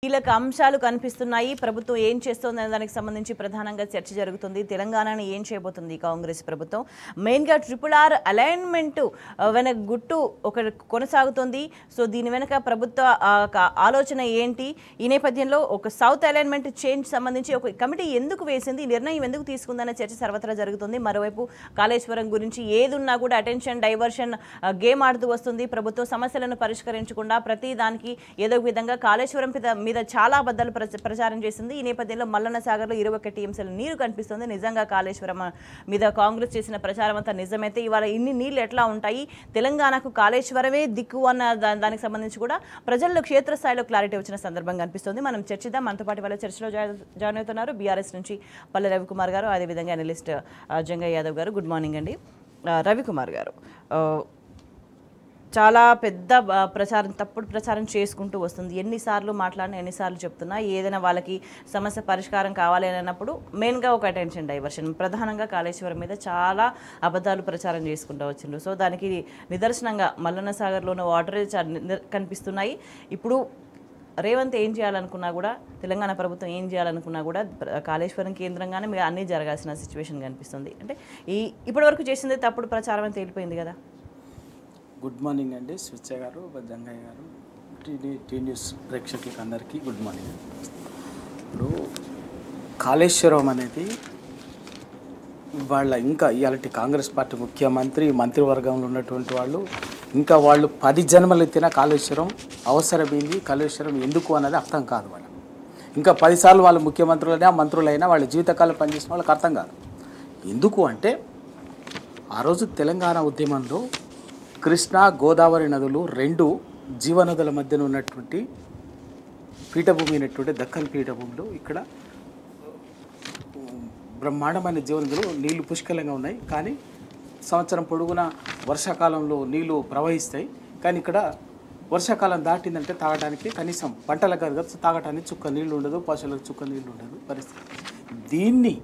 కీలక అంశాలు కనిపిస్తున్నాయి. ప్రభుత్వం ఏం చేస్తోందనే దానికి సంబంధించి ప్రధానంగా చర్చ జరుగుతుంది. తెలంగాణను ఏం చేయబోతుంది కాంగ్రెస్ ప్రభుత్వం? మెయిన్గా RRR అలైన్మెంట్ వెనక గుట్టు ఒక కొనసాగుతుంది. సో దీని వెనక ప్రభుత్వ ఆలోచన ఏంటి? ఈ నేపథ్యంలో ఒక సౌత్ అలైన్మెంట్ చేంజ్ సంబంధించి ఒక కమిటీ ఎందుకు వేసింది, ఈ నిర్ణయం ఎందుకు తీసుకుందనే చర్చ సర్వత్రా జరుగుతుంది. మరోవైపు కాళేశ్వరం గురించి ఏదున్నా కూడా అటెన్షన్ డైవర్షన్ గేమ్ ఆడుతూ వస్తుంది. ప్రభుత్వ సమస్యలను పరిష్కరించకుండా ప్రతి దానికి ఏదో విధంగా కాళేశ్వరం మీద చాలా అబద్ధాలు ప్రచారం చేసింది. ఈ నేపథ్యంలో మల్లన్న సాగర్లో 21 టీఎంసీల నీరు కనిపిస్తుంది. నిజంగా కాళేశ్వరం మీద కాంగ్రెస్ చేసిన ప్రచారం అంతా నిజమైతే ఇవాళ ఇన్ని నీళ్లు ఎట్లా ఉంటాయి, తెలంగాణకు కాళేశ్వరమే దిక్కు అన్న దానికి సంబంధించి కూడా ప్రజల్లో క్షేత్రస్థాయిలో క్లారిటీ వచ్చిన సందర్భం కనిపిస్తుంది. మనం చర్చిద్దాం. మనతో పాటు వాళ్ళ చర్చలో జాయిన్ అవుతున్నారు బీఆర్ఎస్ నుంచి పల్లె రవికుమార్ గారు, అదేవిధంగా అనలిస్ట్ జంగయ్య యాదవ్ గారు. గుడ్ మార్నింగ్ అండి. రవికుమార్ గారు, చాలా పెద్ద ప్రచారం, తప్పుడు ప్రచారం చేసుకుంటూ వస్తుంది. ఎన్నిసార్లు మాట్లాడినా ఎన్నిసార్లు చెప్తున్నా ఏదైనా వాళ్ళకి సమస్య పరిష్కారం కావాలి అని అన్నప్పుడు మెయిన్గా ఒక అటెన్షన్ డైవర్షన్, ప్రధానంగా కాళేశ్వరం మీద చాలా అబద్ధాలు ప్రచారం చేసుకుంటూ వచ్చిండ్రు. సో దానికి నిదర్శనంగా మల్లన్న సాగర్లోని వాటర్ కనిపిస్తున్నాయి. ఇప్పుడు రేవంత్ ఏం చేయాలనుకున్నా కూడా, తెలంగాణ ప్రభుత్వం ఏం చేయాలనుకున్నా కూడా కాళేశ్వరం కేంద్రంగానే మీరు అన్నీ జరగాల్సిన సిచ్యువేషన్ కనిపిస్తుంది. అంటే ఇప్పటివరకు చేసింది తప్పుడు ప్రచారం అని తేలిపోయింది కదా. గుడ్ మార్నింగ్ అండి స్విచ్చ గారు, జంగయ్య గారు, టీ న్యూస్ ప్రేక్షకులకు అందరికీ గుడ్ మార్నింగ్. ఇప్పుడు కాళేశ్వరం అనేది వాళ్ళ ఇంకా ఇవాళ కాంగ్రెస్ పార్టీ ముఖ్యమంత్రి మంత్రివర్గంలో ఉన్నటువంటి వాళ్ళు ఇంకా వాళ్ళు 10 జన్మలు ఎత్తిన కాళేశ్వరం అవసరమైంది, కాళేశ్వరం ఎందుకు అన్నది అర్థం కాదు. వాళ్ళు ఇంకా 10 సార్లు వాళ్ళు ముఖ్యమంత్రులైనా మంత్రులైనా వాళ్ళ జీవితకాలం పనిచేసిన వాళ్ళకి అర్థం కాదు. ఎందుకు అంటే ఆ రోజు తెలంగాణ ఉద్యమంలో కృష్ణా గోదావరి నదులు 2 జీవనదుల మధ్యన ఉన్నటువంటి పీఠభూమి అయినటువంటి దక్కన్ పీఠభూమిలో ఇక్కడ బ్రహ్మాండమైన జీవనదులు నీళ్లు పుష్కలంగా ఉన్నాయి. కానీ సంవత్సరం పొడుగున వర్షాకాలంలో నీళ్లు ప్రవహిస్తాయి. కానీ ఇక్కడ వర్షాకాలం దాటిందంటే తాగడానికి కనీసం పంటలకు కాదు కదా, తాగడానికి చుక్క నీళ్లు ఉండదు, పశువులకు చుక్క నీళ్లు ఉండదు పరిస్థితి. దీన్ని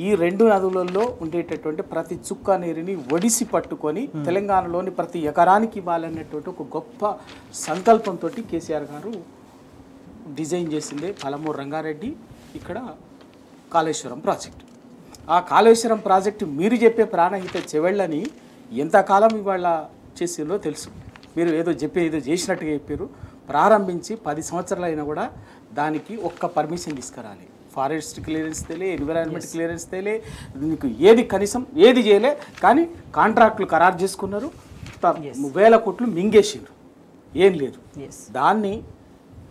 ఈ 2 నదులలో ఉండేటటువంటి ప్రతి చుక్క నీరుని ఒడిసి పట్టుకొని తెలంగాణలోని ప్రతి ఎకరానికి ఇవ్వాలనేటువంటి ఒక గొప్ప సంకల్పంతో కేసీఆర్ గారు డిజైన్ చేసిందే పాలమూరు రంగారెడ్డి ఇక్కడ కాళేశ్వరం ప్రాజెక్టు. ఆ కాళేశ్వరం ప్రాజెక్టు మీరు చెప్పే ప్రాణహిత చెవెళ్ళని ఎంతకాలం ఇవాళ చేసిందో తెలుసు. మీరు ఏదో చేసినట్టుగా చెప్పారు. ప్రారంభించి 10 సంవత్సరాలు అయినా కూడా దానికి ఒక్క పర్మిషన్ తీసుకురాలి. ఫారెస్ట్ క్లియరెన్స్ తేలే, ఎన్విరాన్మెంట్ క్లియరెన్స్ తేలే, మీకు ఏది కనీసం ఏది చేయలే. కానీ కాంట్రాక్టులు ఖరారు చేసుకున్నారు, 1000 కోట్లు మింగేసిండ్రు, ఏం లేదు. దాన్ని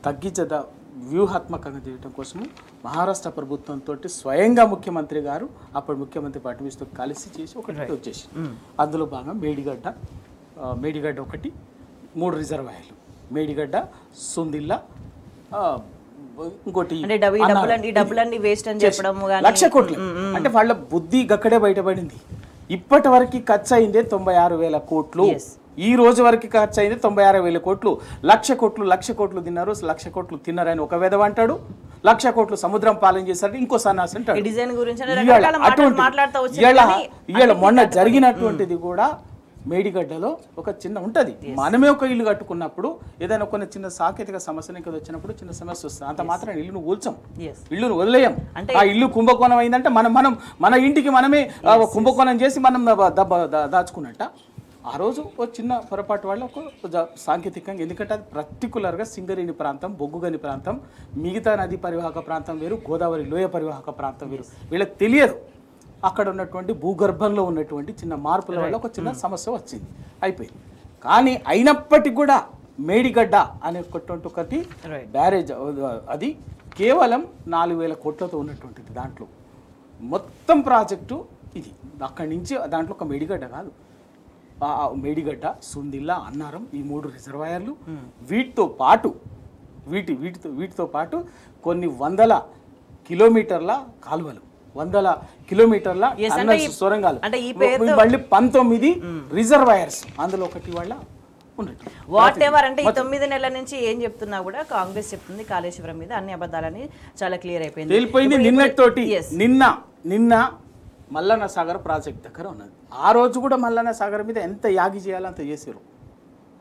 తగ్గించద వ్యూహాత్మకంగా చేయడం కోసము మహారాష్ట్ర ప్రభుత్వంతో స్వయంగా ముఖ్యమంత్రి గారు అప్పుడు ముఖ్యమంత్రి ఫడ్నవీస్తో కలిసి చేసి ఒకటి వచ్చేసి అందులో భాగంగా మేడిగడ్డ ఒకటి 3 రిజర్వాయర్లు, మేడిగడ్డ, సుందిల్ల, ఇంకోటి 1,00,00,000 కోట్లు. అంటే వాళ్ళ బుద్ధి గక్కడే బయటపడింది. ఇప్పటి వరకు ఖర్చు అయిందే 96,000 కోట్లు. ఈ రోజు వరకు ఖర్చు అయింది 96,000 కోట్లు. 1,00,00,000 కోట్లు తిన్నారు. 1,00,00,000 కోట్లు తిన్నారని ఒక వెధవ అంటాడు, 1,00,00,000 కోట్లు సముద్రం పాలన చేశారని ఇంకో సన్నాసి అంటాడు. ఇవాళ మొన్న జరిగినటువంటిది కూడా మేడిగడ్డలో ఒక చిన్న ఉంటుంది. మనమే ఒక ఇల్లు కట్టుకున్నప్పుడు ఏదైనా కొన్ని చిన్న సాంకేతిక సమస్యలు ఇంకా వచ్చినప్పుడు చిన్న సమస్య వస్తుంది. అంత మాత్రం ఇల్లును కూల్చాం, ఇల్లును వదిలేయం. ఆ ఇల్లు కుంభకోణం అయిందంటే మన ఇంటికి మనమే కుంభకోణం చేసి మనం దాచుకున్నట్ట. ఆ రోజు ఒక చిన్న పొరపాటు వల్ల ఒక సాంకేతికంగా, ఎందుకంటే అది పర్టికులర్గా సింగరేణి ప్రాంతం, బొగ్గుగని ప్రాంతం, మిగతా నదీ పరివాహక ప్రాంతం వేరు, గోదావరి లోయ పరివాహక ప్రాంతం వేరు. వీళ్ళకి తెలియదు. అక్కడ ఉన్నటువంటి భూగర్భంలో ఉన్నటువంటి చిన్న మార్పుల వల్ల ఒక చిన్న సమస్య వచ్చింది, అయిపోయింది. కానీ అయినప్పటికీ కూడా మేడిగడ్డ అనేటువంటి ఒకటి బ్యారేజ్, అది కేవలం 4,000 కోట్లతో ఉన్నటువంటిది. దాంట్లో మొత్తం ప్రాజెక్టు ఇది. అక్కడి నుంచి దాంట్లో ఒక మేడిగడ్డ కాదు, మేడిగడ్డ, సుందిల్ల, అన్నారం, ఈ 3 రిజర్వాయర్లు, వీటితో పాటు కొన్ని 100 కిలోమీటర్ల కాలువలు, 100 కిలోమీటర్ల సొరంగాలు, మళ్ళీ 19 రిజర్వాయర్స్, అందులో ఒకటి వాళ్ళ వాట్ ఎవర్. అంటే ఈ 9 నెలల నుంచి ఏం చెప్తున్నా కూడా కాంగ్రెస్ చెప్తుంది కాళేశ్వరం మీద అన్ని అబద్ధాలని చాలా క్లియర్ అయిపోయింది. నిన్నతోటి నిన్న మల్లన్న సాగర్ ప్రాజెక్ట్ దగ్గర ఉన్నది. ఆ రోజు కూడా మల్లన్న సాగర్ మీద ఎంత యాగి చేయాలో అంత చేశారు.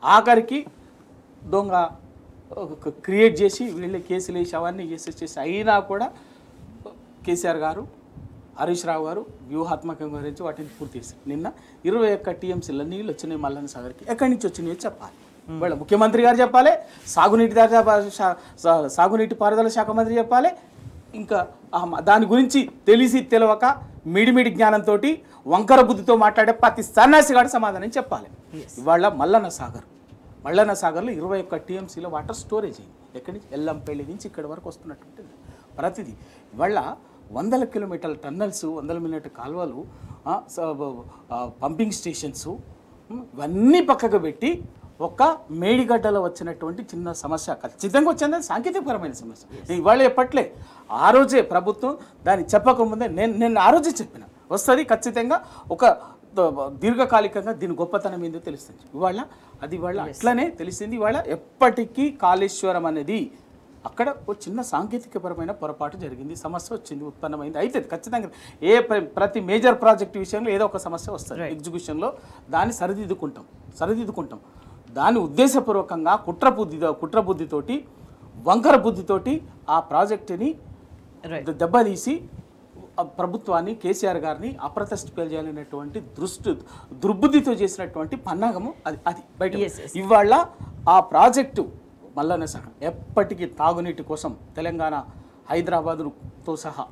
ఆఖరికి దొంగ క్రియేట్ చేసి వీళ్ళే కేసులు వేసి అవన్నీ చేసి అయినా కూడా కేసీఆర్ గారు హరీష్ రావు గారు వ్యూహాత్మకంగా గురించి వాటిని పూర్తి చేశారు. నిన్న 21 టీఎంసీల నీళ్ళు వచ్చినాయి మల్లన్న సాగర్కి. ఎక్కడి నుంచి వచ్చినాయో చెప్పాలి. వాళ్ళ ముఖ్యమంత్రి గారు చెప్పాలి, సాగునీటి పారుదల శాఖ మంత్రి చెప్పాలి. ఇంకా దాని గురించి తెలియక మిడిమిడి జ్ఞానంతో వంకర బుద్ధితో మాట్లాడే ప్రతి సన్యాసిగాడు సమాధానం చెప్పాలి. ఇవాళ మల్లన్న సాగర్లో 21 టీఎంసీల వాటర్ స్టోరేజ్ అయింది. ఎక్కడి నుంచి? ఎల్లంపల్లి నుంచి ఇక్కడి వరకు వస్తున్నటువంటి ప్రతిదీ. ఇవాళ 100 కిలోమీటర్ల టన్నల్స్, 100 మిలిమీటర్ కాలువలు, పంపింగ్ స్టేషన్స్ ఇవన్నీ పక్కకు పెట్టి ఒక మేడిగడ్డలో వచ్చినటువంటి చిన్న సమస్య ఖచ్చితంగా వచ్చిందని సాంకేతికపరమైన సమస్య. ఇవాళ చెప్పట్లే, ఆ రోజే ప్రభుత్వం దాన్ని చెప్పకముందే నేను ఆ రోజే చెప్పిన వస్తుంది ఖచ్చితంగా, ఒక దీర్ఘకాలికంగా దీని గొప్పతనం ఏందో తెలుస్తుంది. ఇవాళ అట్లనే తెలిసింది. ఇవాళ ఎప్పటికీ కాళేశ్వరం అనేది అక్కడ ఒక చిన్న సాంకేతికపరమైన పొరపాటు జరిగింది, సమస్య వచ్చింది, ఉత్పన్నమైంది. అయితే ఖచ్చితంగా ప్రతి మేజర్ ప్రాజెక్ట్ విషయంలో ఏదో ఒక సమస్య వస్తుంది ఎగ్జిక్యూషన్లో. దాన్ని సరిదిద్దుకుంటాం. దాన్ని ఉద్దేశపూర్వకంగా కుట్రబుద్ధితోటి వంకర బుద్ధితోటి ఆ ప్రాజెక్టుని దెబ్బతీసి ప్రభుత్వాన్ని, కేసీఆర్ గారిని అప్రతిష్ట చేయాలనేటువంటి దుర్బుద్ధితో చేసినటువంటి పన్నాగము అది బయట. ఇవాళ ఆ ప్రాజెక్టు మల్లన్న సాగర్ ఎప్పటికీ తాగునీటి కోసం తెలంగాణ, హైదరాబాదుతో సహా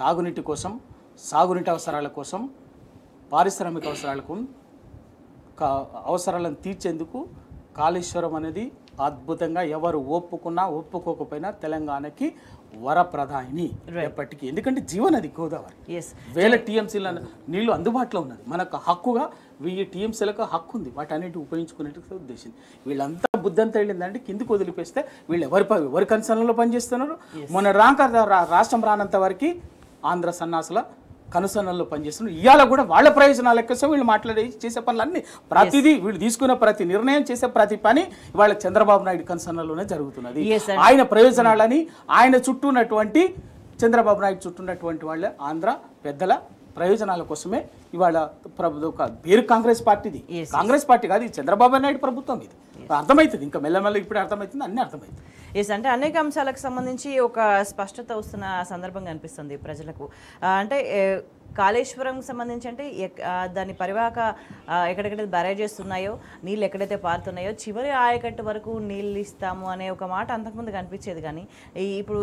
తాగునీటి కోసం, సాగునీటి అవసరాల కోసం, పారిశ్రామిక అవసరాలను తీర్చేందుకు కాళేశ్వరం అనేది అద్భుతంగా ఎవరు ఒప్పుకోకపోయినా తెలంగాణకి వరప్రధాని ఎప్పటికీ. ఎందుకంటే జీవనది గోదావరి, 1000 టీఎంసీల నీళ్లు అందుబాటులో ఉన్నది. మనకు హక్కుగా 1000 టీఎంసీలకు హక్కు ఉంది. వాటన్నిటి ఉపయోగించుకునేట్టుగా ఉద్దేశం. వీళ్ళంతా బుద్ధంతా వెళ్ళిందంటే కిందికి వదిలిపేస్తే వీళ్ళు ఎవరి కన్సర్న్లో పనిచేస్తున్నారు. మొన్న రాష్ట్రం రానంత వరకు ఆంధ్ర సన్నాసుల కనుసన్నల్లో పనిచేస్తున్నారు. ఇవాళ కూడా వాళ్ళ ప్రయోజనాల కోసం వీళ్ళు చేసే పనులన్నీ ప్రతిదీ వీళ్ళు తీసుకున్న ప్రతి నిర్ణయం, చేసే ప్రతి పని ఇవాళ చంద్రబాబు నాయుడు కన్సర్న్లోనే జరుగుతున్నది. ఆయన ప్రయోజనాలని, ఆయన చుట్టూ ఉన్నటువంటి చంద్రబాబు నాయుడు చుట్టూ ఉన్నటువంటి వాళ్ళ ఆంధ్ర పెద్దల ప్రయోజనాల కోసమే ఇవాళ పేరు కాంగ్రెస్ పార్టీది. కాంగ్రెస్ పార్టీ కాదు, ఇది చంద్రబాబు నాయుడు ప్రభుత్వం. ఇది అర్థమవుతుంది, ఇంకా మెల్లమెల్ల ఇప్పుడు అర్థమవుతుంది, అన్నీ అర్థమవుతుంది. అంటే అనేక అంశాలకు సంబంధించి ఒక స్పష్టత వస్తున్న సందర్భంగా అనిపిస్తుంది ప్రజలకు. అంటే కాళేశ్వరం సంబంధించి అంటే దాని పరివాహక ఎక్కడెక్కడ బ్యారేజెస్ ఉన్నాయో, నీళ్ళు ఎక్కడైతే పారుతున్నాయో చివరి ఆయకట్టు వరకు నీళ్ళు ఇస్తాము అనే ఒక మాట అంతకుముందు కనిపించేది. కానీ ఇప్పుడు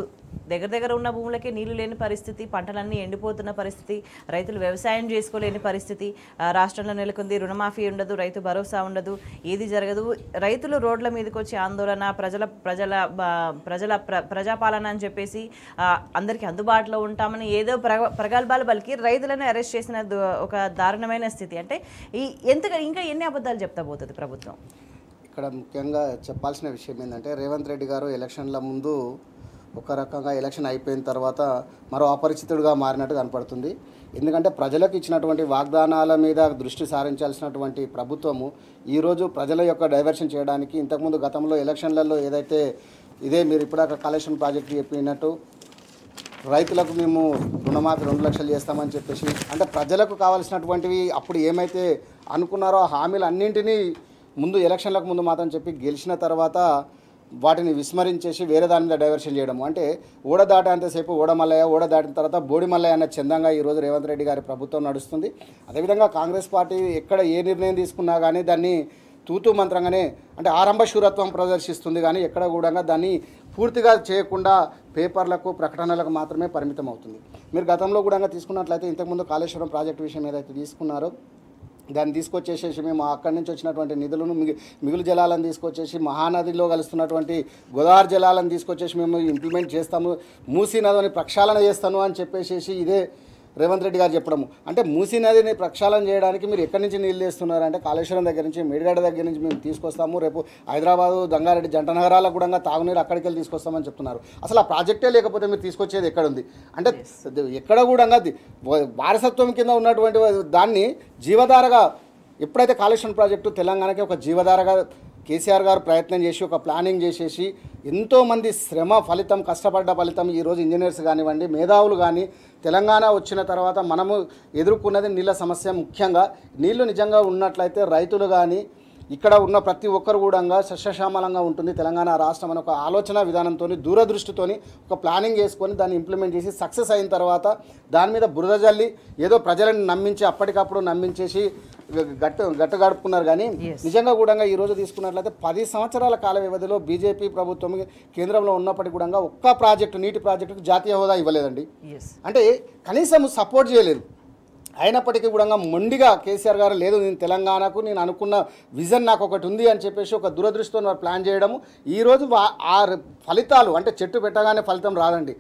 దగ్గర ఉన్న భూములకే నీళ్లు లేని పరిస్థితి, పంటలన్నీ ఎండిపోతున్న పరిస్థితి, రైతులు వ్యవసాయం చేసుకోలేని పరిస్థితి రాష్ట్రంలో నెలకొంది. రుణమాఫీ ఉండదు, రైతు భరోసా ఉండదు, ఏది జరగదు. రైతులు రోడ్ల మీదకి వచ్చి ఆందోళన, ప్రజాపాలన అని చెప్పేసి అందరికీ అందుబాటులో ఉంటామని ఏదో ప్రగల్భాలు పలికి రైతులను అరెస్ట్ చేసిన ఒక దారుణమైన స్థితి. అంటే ఇంకా ఎన్ని అబద్ధాలు చెప్తా పోతుంది ప్రభుత్వం? ఇక్కడ ముఖ్యంగా చెప్పాల్సిన విషయం ఏంటంటే, రేవంత్ రెడ్డి గారు ఎలక్షన్ల ముందు ఒక రకంగా, ఎలక్షన్ అయిపోయిన తర్వాత మరో అపరిచితుడిగా మారినట్టు కనపడుతుంది. ఎందుకంటే ప్రజలకు ఇచ్చినటువంటి వాగ్దానాల మీద దృష్టి సారించాల్సినటువంటి ప్రభుత్వము ఈరోజు ప్రజల యొక్క డైవర్షన్ చేయడానికి, ఇంతకుముందు గతంలో ఎలక్షన్లలో ఏదైతే మీరు ఇప్పుడు కాళేశ్వరం ప్రాజెక్టు చెప్పినట్టు రైతులకు మేము రుణమాఫీ 2 లక్షలు చేస్తామని చెప్పేసి, అంటే ప్రజలకు కావాల్సినటువంటివి అప్పుడు ఏమైతే అనుకున్నారో ఆ హామీలు అన్నింటినీ ముందు ఎలక్షన్లకు ముందు మాత్రం చెప్పి గెలిచిన తర్వాత వాటిని విస్మరించేసి వేరే దాని మీద డైవర్షన్ చేయడము. అంటే ఓడ దాటేంతసేపు ఓడ దాటిన తర్వాత బోడి మల్లయ్య అనే చందంగా ఈరోజు రేవంత్ రెడ్డి గారి ప్రభుత్వం నడుస్తుంది. అదేవిధంగా కాంగ్రెస్ పార్టీ ఎక్కడ ఏ నిర్ణయం తీసుకున్నా కానీ దాన్ని తూతూ మంత్రంగానే, అంటే ఆరంభ శూరత్వం ప్రదర్శిస్తుంది, కానీ ఎక్కడ కూడా దాన్ని పూర్తిగా చేయకుండా పేపర్లకు, ప్రకటనలకు మాత్రమే పరిమితం అవుతుంది. మీరు గతంలో కూడా తీసుకున్నట్లయితే ఇంతకుముందు కాళేశ్వరం ప్రాజెక్టు విషయం ఏదైతే తీసుకున్నారో దాన్ని తీసుకొచ్చేసేసి మేము అక్కడి నుంచి వచ్చినటువంటి నిధులను మిగులు జలాలను తీసుకొచ్చేసి మహానదిలో కలుస్తున్నటువంటి గోదావరి జలాలను తీసుకొచ్చేసి మేము ఇంప్లిమెంట్ చేస్తాము, మూసీ నదిని ప్రక్షాళన చేస్తాను అని చెప్పేసి ఇదే రేవంత్ రెడ్డి గారు చెప్పడము. అంటే మూసీ నదిని ప్రక్షాళన చేయడానికి మీరు ఎక్కడి నుంచి నీళ్ళు వేస్తున్నారంటే కాళేశ్వరం దగ్గర నుంచి, మేడిగడ్డ దగ్గర నుంచి మేము తీసుకొస్తాము, రేపు హైదరాబాదు, దంగారెడ్డి జంట నగరాలకు కూడా తాగునీరు అక్కడికి వెళ్ళి తీసుకొస్తామని చెప్తున్నారు. అసలు ఆ ప్రాజెక్టే లేకపోతే మీరు తీసుకొచ్చేది ఎక్కడుంది? అంటే ఎక్కడ కూడా వారసత్వం కింద ఉన్నటువంటి దాన్ని జీవధారగా, ఎప్పుడైతే కాళేశ్వరం ప్రాజెక్టు తెలంగాణకి ఒక జీవధారగా కేసీఆర్ గారు ప్రయత్నం చేసి ఒక ప్లానింగ్ చేసేసి ఎంతోమంది శ్రమ ఫలితం, కష్టపడ్డ ఫలితం ఈరోజు ఇంజనీర్స్ కానివ్వండి, మేధావులు కానీ తెలంగాణ వచ్చిన తర్వాత మనము ఎదుర్కొన్నది నీళ్ళ సమస్య. ముఖ్యంగా నీళ్లు నిజంగా ఉన్నట్లయితే రైతులు కానీ ఇక్కడ ఉన్న ప్రతి ఒక్కరు కూడా సస్యశ్యామలంగా ఉంటుంది తెలంగాణ రాష్ట్రం అనే ఒక ఆలోచన విధానంతో దూరదృష్టితోని ఒక ప్లానింగ్ చేసుకొని దాన్ని ఇంప్లిమెంట్ చేసి సక్సెస్ అయిన తర్వాత దాని మీద బురద జల్లి ఏదో ప్రజలను నమ్మించి అప్పటికప్పుడు నమ్మించేసి గట్టు గడుపుకున్నారు. కానీ నిజంగా కూడా ఈరోజు తీసుకున్నట్లయితే 10 సంవత్సరాల కాల వ్యవధిలో బీజేపీ ప్రభుత్వం కేంద్రంలో ఉన్నప్పటికీ కూడా ఒక్క ప్రాజెక్టు నీటి ప్రాజెక్టుకు జాతీయ హోదా ఇవ్వలేదండి. అంటే కనీసం సపోర్ట్ చేయలేదు. అయినప్పటికీ కూడా మొండిగా కేసీఆర్ గారు లేదు నేను తెలంగాణకు నేను అనుకున్న విజన్ నాకు ఒకటి ఉంది అని చెప్పేసి ఒక దురదృష్టితో వారు ప్లాన్ చేయడము. ఈరోజు ఆ ఫలితాలు అంటే చెట్టు పెట్టగానే ఫలితం రాదండి.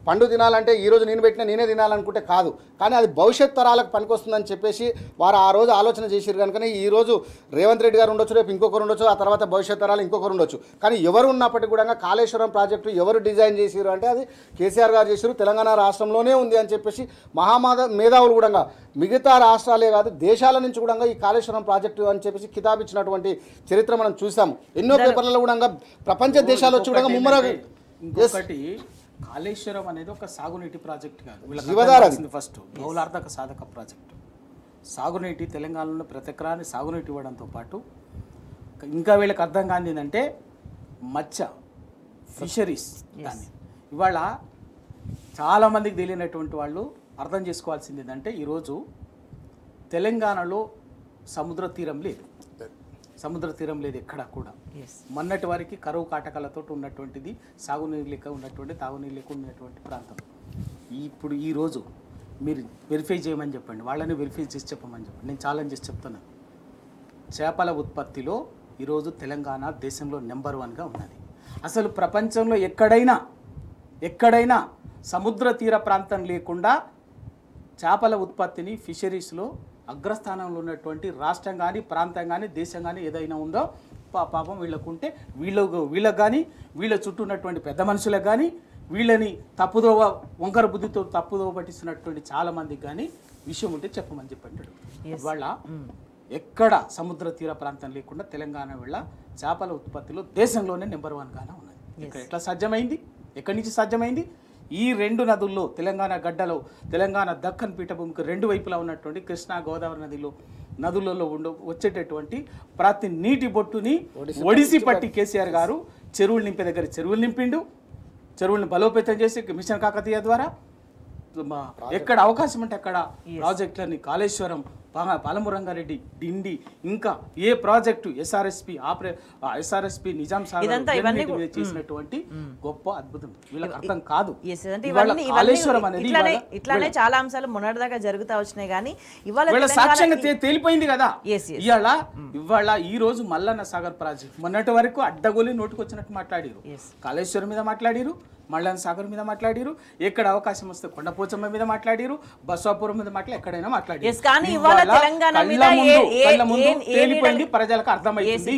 పండు తినాలంటే ఈరోజు నేను పెట్టినా నేనే తినాలనుకుంటే కాదు, కానీ అది భవిష్యత్ తరాలకు పనికొస్తుందని చెప్పేసి వారు ఆ రోజు ఆలోచన చేసిరు. కనుక ఈరోజు రేవంత్ రెడ్డి గారు ఉండొచ్చు, రేపు ఇంకొకరు ఉండొచ్చు, ఆ తర్వాత భవిష్యత్ తరాలు ఇంకొకరు ఉండొచ్చు. కానీ ఎవరు ఉన్నప్పటికీ కూడా కాళేశ్వరం ప్రాజెక్టు ఎవరు డిజైన్ చేసిరు అంటే అది కేసీఆర్ గారు చేసిరు, తెలంగాణ రాష్ట్రంలోనే ఉంది అని చెప్పేసి మేధావులు కూడా మిగతా రాష్ట్రాలే కాదు దేశాల నుంచి కూడా ఈ కాళేశ్వరం ప్రాజెక్టు అని చెప్పేసి కితాబ్ ఇచ్చినటువంటి చరిత్ర మనం చూసాము. ఎన్నో పేపర్లలో కూడా ప్రపంచ దేశాలు వచ్చి కూడా ముమ్మరగా కాళేశ్వరం అనేది ఒక సాగునీటి ప్రాజెక్ట్ కాదు, వీళ్ళకి ఫస్ట్ బహుళార్థక సాధక ప్రాజెక్టు. సాగునీటి తెలంగాణలో ప్రతి ఎకరాన్ని సాగునీటి ఇవ్వడంతో పాటు ఇంకా వీళ్ళకి అర్థం కాని ఏంటంటే మత్స్య ఫిషరీస్. దాన్ని ఇవాళ చాలామందికి తెలియనటువంటి వాళ్ళు అర్థం చేసుకోవాల్సింది ఏంటంటే ఈరోజు తెలంగాణలో సముద్ర తీరం లేదు ఎక్కడ కూడా. మొన్నటి వారికి కరువు కాటకాలతో ఉన్నటువంటిది సాగునీరు లేక ఉన్నటువంటి తాగునీరు లేక ఉన్నటువంటి ప్రాంతం. ఇప్పుడు ఈరోజు మీరు వెరిఫై చేయమని చెప్పండి, వాళ్ళని వెరిఫై చేసి చెప్పమని చెప్పండి. నేను ఛాలెంజ్ చేసి చెప్తున్నాను, చేపల ఉత్పత్తిలో ఈరోజు తెలంగాణ దేశంలో నెంబర్ 1గా ఉన్నది. అసలు ప్రపంచంలో ఎక్కడైనా సముద్ర తీర ప్రాంతం లేకుండా చేపల ఉత్పత్తిని ఫిషరీస్లో అగ్రస్థానంలో ఉన్నటువంటి రాష్ట్రం కానీ ప్రాంతం కానీ దేశం కానీ ఏదైనా ఉందో పాపం వీళ్ళకుంటే వీళ్ళకు కానీ వీళ్ళ చుట్టూ ఉన్నటువంటి పెద్ద మనుషులకు కానీ వీళ్ళని వంకర బుద్ధితో తప్పుదోవ పట్టిస్తున్నటువంటి చాలామందికి కానీ విషయం ఉంటే చెప్పమని చెప్పంటాడు. వాళ్ళ ఎక్కడ సముద్ర తీర ప్రాంతం లేకుండా తెలంగాణ వీళ్ళ చేపల ఉత్పత్తిలో దేశంలోనే నెంబర్ 1గానే ఉన్నది. ఇక్కడ ఎట్లా సాధ్యమైంది, ఎక్కడి నుంచి సాధ్యమైంది? ఈ 2 నదుల్లో తెలంగాణ గడ్డలో తెలంగాణ దక్కన్ పీఠభూమికి 2 వైపులా ఉన్నటువంటి కృష్ణా గోదావరి నదులలో వచ్చేటటువంటి ప్రతి నీటి బొట్టుని ఒడిసి పట్టి కేసీఆర్ గారు చెరువులు నింపే దగ్గర చెరువులు నింపిండు. చెరువులను బలోపేతం చేసి మిషన్ కాకతీయ ద్వారా ఎక్కడ అవకాశం అంటే అక్కడ ప్రాజెక్టులని కాళేశ్వరం, పాలమూరంగారెడ్డి, డిండి, ఇంకా ఏ ప్రాజెక్టు ఎస్ఆర్ఎస్పి నిజాం సాగర్ చేసినటువంటి గొప్ప అద్భుతం వీళ్ళకి అర్థం కాదు. ఇట్లానే చాలా అంశాలు మొన్నటిదాకా జరుగుతూ వచ్చినాయి కానీ ఇవాళ సాక్ష్యంగా తేలిపోయింది కదా. ఇవాళ ఈ రోజు మల్లన్న సాగర్ ప్రాజెక్ట్ మొన్నటి వరకు అడ్డగోలి నోటుకొచ్చినట్టు మాట్లాడారు, కాళేశ్వరం మీద మాట్లాడారు, మల్లన్న సాగర్ మీద మాట్లాడారు, ఎక్కడ అవకాశం వస్తే కొండపోచమ్మ మీద మాట్లాడారు, బస్వాపురం మీద ఎక్కడైనా మాట్లాడారు. తేలిపోయింది, ప్రజలకు అర్థమైంది.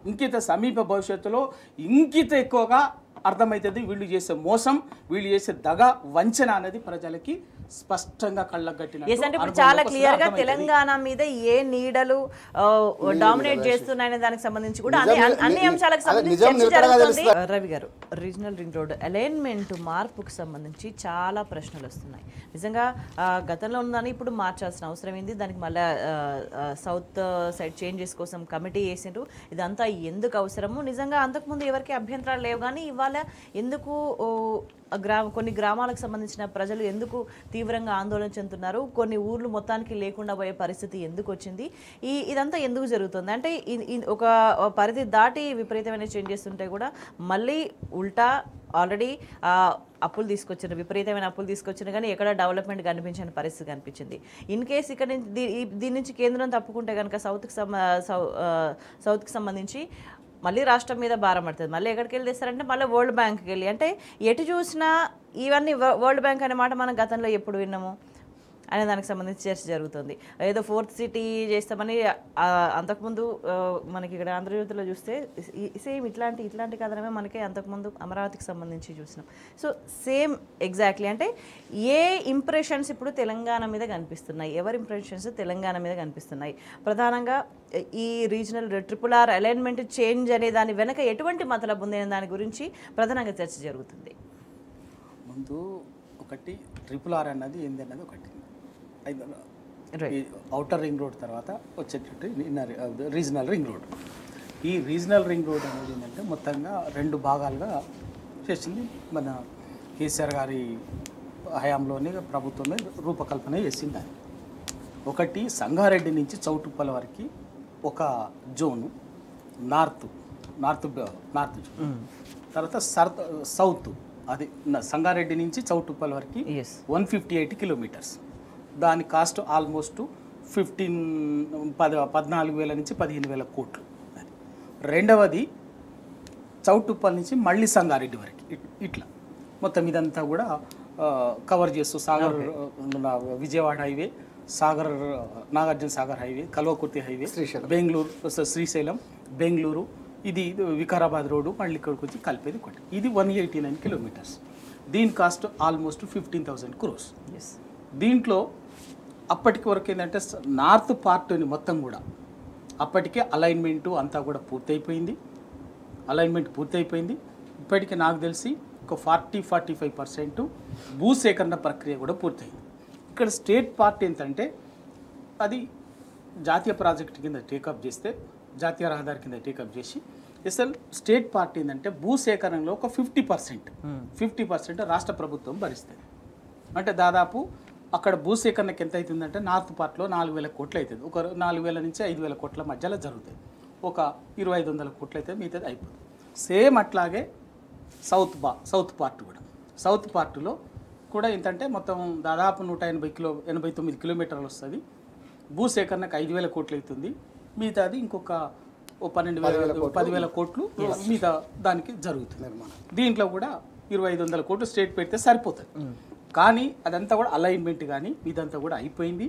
ఇంకిత సమీప భవిష్యత్తులో ఇంకిత ఎక్కువగా అర్థమవుతుంది వీళ్ళు చేసే మోసం, వీళ్ళు చేసే దగ, వంచన అనేది ప్రజలకి స్పష్టంగా కళ్ళగట్టిన. ఇప్పుడు చాలా క్లియర్ గా తెలంగాణ మీద ఏ నీడలు డామినేట్ చేస్తున్నాయనే దానికి సంబంధించి కూడా అన్ని అంశాలకు సంబంధించి చర్చ జరుగుతుంది. రవి గారు, రీజనల్ రింగ్ రోడ్ అలైన్మెంట్ మార్పుకు సంబంధించి చాలా ప్రశ్నలు వస్తున్నాయి. నిజంగా గతంలో ఉందని ఇప్పుడు మార్చాల్సిన అవసరం ఏంది, దానికి మళ్ళీ సౌత్ సైడ్ చేంజెస్ కోసం కమిటీ వేసిండ్రు, ఇదంతా ఎందుకు అవసరము? నిజంగా అంతకుముందు ఎవరికి అభ్యంతరాలు లేవు కానీ ఇవాళ ఎందుకు కొన్ని గ్రామాలకు సంబంధించిన ప్రజలు ఎందుకు తీవ్రంగా ఆందోళన చెందుతున్నారు, కొన్ని ఊర్లు మొత్తానికి లేకుండా పోయే పరిస్థితి ఎందుకు వచ్చింది, ఇదంతా ఎందుకు జరుగుతుంది అంటే ఒక పరిధి దాటి విపరీతమైన చేంజెస్ ఉంటే కూడా మళ్ళీ ఉల్టా ఆల్రెడీ అప్పులు తీసుకొచ్చిన విపరీతమైన అప్పులు తీసుకొచ్చిన కానీ ఎక్కడ డెవలప్మెంట్ కనిపించని పరిస్థితి కనిపించింది. ఇన్ కేస్ ఇక్కడ నుంచి దీని నుంచి కేంద్రం తప్పుకుంటే కనుక సౌత్కి సంబంధించి మళ్ళీ రాష్ట్రం మీద భారం పడుతుంది. మళ్ళీ ఎక్కడికి వెళ్ళి తెస్తారంటే మళ్ళీ వరల్డ్ బ్యాంక్కి వెళ్ళి, అంటే ఎటు చూసినా ఇవన్నీ వరల్డ్ బ్యాంక్ అనే మాట మనం గతంలో ఎప్పుడు విన్నాము అనే దానికి సంబంధించి చర్చ జరుగుతుంది. ఏదో 4th సిటీ చేస్తామని అంతకుముందు మనకి ఇక్కడ ఆంధ్రజ్యోతిలో చూస్తే సేమ్ ఇట్లాంటి కథనమే మనకి అంతకుముందు అమరావతికి సంబంధించి చూసినాం. సో సేమ్ ఎగ్జాక్ట్లీ అంటే ఏ ఇంప్రెషన్స్ ఇప్పుడు తెలంగాణ మీద కనిపిస్తున్నాయి, ఎవరి ఇంప్రెషన్స్ తెలంగాణ మీద కనిపిస్తున్నాయి, ప్రధానంగా ఈ రీజనల్ RRR అలైన్మెంట్ చేంజ్ అనే దాని వెనక ఎటువంటి మతలబు ఉంది అనే దాని గురించి ప్రధానంగా చర్చ జరుగుతుంది. ముందు ఒకటి RRR అన్నది ఏందన్నది ఒకటి ఈ ఔటర్ రింగ్ రోడ్ తర్వాత వచ్చేటట్టు ఇన్నర్ రీజనల్ రింగ్ రోడ్. ఈ రీజనల్ రింగ్ రోడ్ అనేది ఏంటంటే మొత్తంగా 2 భాగాలుగా చేసింది మన కేసీఆర్ గారి హయాంలోనే ప్రభుత్వమే రూపకల్పన చేసింది. దాన్ని ఒకటి సంగారెడ్డి నుంచి చౌటుప్పల వరకు ఒక జోను, నార్త్ జోన్, తర్వాత సౌత్ అది సంగారెడ్డి నుంచి చౌటుప్పల వరకు 158 కిలోమీటర్స్. దాని కాస్ట్ ఆల్మోస్ట్ 14,000 నుంచి 15,000 కోట్లు. రెండవది చౌటుప్పల్ నుంచి మళ్ళీ సంగారెడ్డి వరకు ఇట్లా మొత్తం ఇదంతా కూడా కవర్ చేస్తూ Sagar Vijayawada highway, Sagar Nagarjuna Sagar highway, Kalwakurthy highway, Bengaluru Srisailam, Bengaluru, ఇది వికారాబాద్ రోడ్డు మళ్ళీ ఇక్కడికి వచ్చి కలిపేది ఒకటి. ఇది 189 కిలోమీటర్స్. దీని కాస్ట్ ఆల్మోస్ట్ 15,000 crores. దీంట్లో అప్పటికి వరకు ఏంటంటే నార్త్ పార్ట్ని మొత్తం కూడా అప్పటికే అలైన్మెంటు అంతా కూడా పూర్తయిపోయింది. ఇప్పటికి నాకు తెలిసి ఒక 40-45% భూసేకరణ ప్రక్రియ కూడా పూర్తయింది. ఇక్కడ స్టేట్ పార్ట్ ఏంటంటే అది జాతీయ ప్రాజెక్ట్ కింద టేకప్ చేస్తే, జాతీయ రహదారి కింద టేకప్ చేసి అసలు స్టేట్ పార్ట్ ఏంటంటే భూసేకరణలో ఒక 50% రాష్ట్ర ప్రభుత్వం భరిస్తుంది. అంటే దాదాపు అక్కడ భూసేకరణకి ఎంత అవుతుందంటే నార్త్ పార్ట్లో 4,000 కోట్లు అవుతుంది. ఒక 4,000 నుంచి 5,000 కోట్ల మధ్యలో జరుగుతుంది. ఒక 2,500 కోట్లు అయితే మిగతాది అయిపోతుంది. సేమ్ అట్లాగే సౌత్ పార్ట్లో కూడా ఏంటంటే మొత్తం దాదాపు 189 కిలోమీటర్లు వస్తుంది. భూసేకరణకు 5,000 కోట్లు అవుతుంది. మిగతాది ఇంకొక 10,000 కోట్లు మిగతా దానికి జరుగుతుంది. దీంట్లో కూడా 2,500 కోట్లు స్టేట్ పెడితే సరిపోతుంది. కానీ అదంతా కూడా అలైన్మెంట్ కానీ ఇదంతా కూడా అయిపోయింది.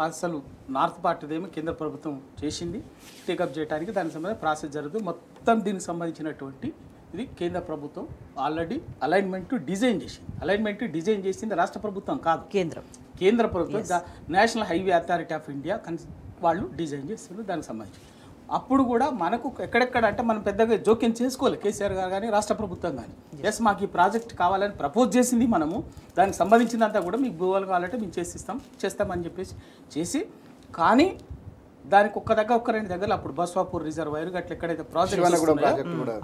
అసలు నార్త్ పార్టీదేమో కేంద్ర ప్రభుత్వం చేసింది టేకప్ చేయడానికి, దానికి సంబంధించిన ప్రాసెస్ జరుగుతుంది. మొత్తం దీనికి సంబంధించినటువంటి ఇది కేంద్ర ప్రభుత్వం ఆల్రెడీ అలైన్మెంట్ డిజైన్ చేసింది రాష్ట్ర ప్రభుత్వం కాదు, కేంద్ర ప్రభుత్వం national highway authority of India వాళ్ళు డిజైన్ చేస్తున్నారు దానికి సంబంధించి. అప్పుడు కూడా మనకు ఎక్కడెక్కడ అంటే మనం పెద్దగా జోక్యం చేసుకోవాలి, కేసీఆర్ గారు కానీ రాష్ట్ర ప్రభుత్వం కానీ. ఎస్ మాకు ఈ ప్రాజెక్ట్ కావాలని ప్రపోజ్ చేసింది, మనము దానికి సంబంధించినంతా కూడా మీకు భూవాలు కావాలంటే మేము చేస్తామని చెప్పేసి చేసి, కానీ దానికి ఒక్క 2 దగ్గర అప్పుడు బస్వాపూర్ రిజర్వాయర్ అట్లా ఎక్కడైతే ప్రాజెక్ట్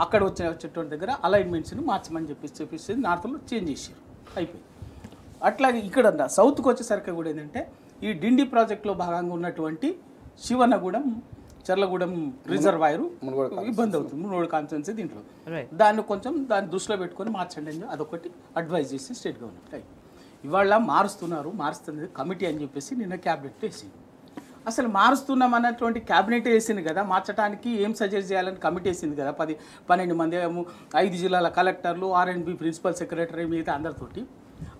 అక్కడ వచ్చేటువంటి దగ్గర అలైన్మెంట్స్ని మార్చమని చెప్పేసి నార్త్లో చేంజ్ చేశారు, అయిపోయింది. అట్లాగే ఇక్కడ సౌత్కి వచ్చేసరికి కూడా ఏంటంటే ఈ డిండి ప్రాజెక్టులో భాగంగా ఉన్నటువంటి శివనగూడెం చర్లగూడెం రిజర్వాయర్ ఇబ్బంది అవుతుంది, మునుగోడు కాన్స్టిట్యున్సీ. దీంట్లో దాన్ని దృష్టిలో పెట్టుకొని మార్చండి అని అదొకటి అడ్వైజ్ చేసి స్టేట్ గవర్నమెంట్. ఇవాళ మారుస్తున్నది కమిటీ అని చెప్పేసి నిన్న క్యాబినెట్ వేసింది. అసలు మారుస్తున్నాం అన్నటువంటి క్యాబినెట్ వేసింది కదా, మార్చడానికి ఏం సజెస్ట్ చేయాలని కమిటీ వేసింది కదా. 12 మంది 5 జిల్లాల కలెక్టర్లు, R&B ప్రిన్సిపల్ సెక్రటరీ, మిగతా అందరితోటి.